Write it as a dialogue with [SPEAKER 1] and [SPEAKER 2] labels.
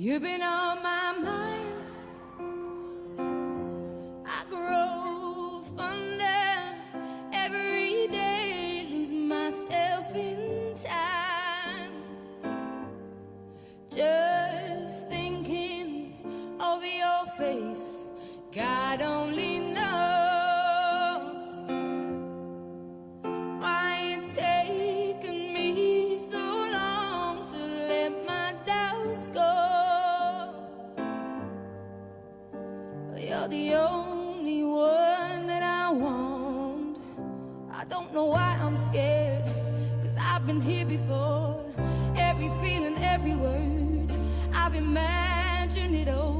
[SPEAKER 1] You've been on my mind. I grow fonder every day, lose myself in time. Just thinking of your face, God only knows why it's taken me so long to let my doubts go. You're the only one that I want. I don't know why I'm scared, 'cause I've been here before. Every feeling, every word, I've imagined it all.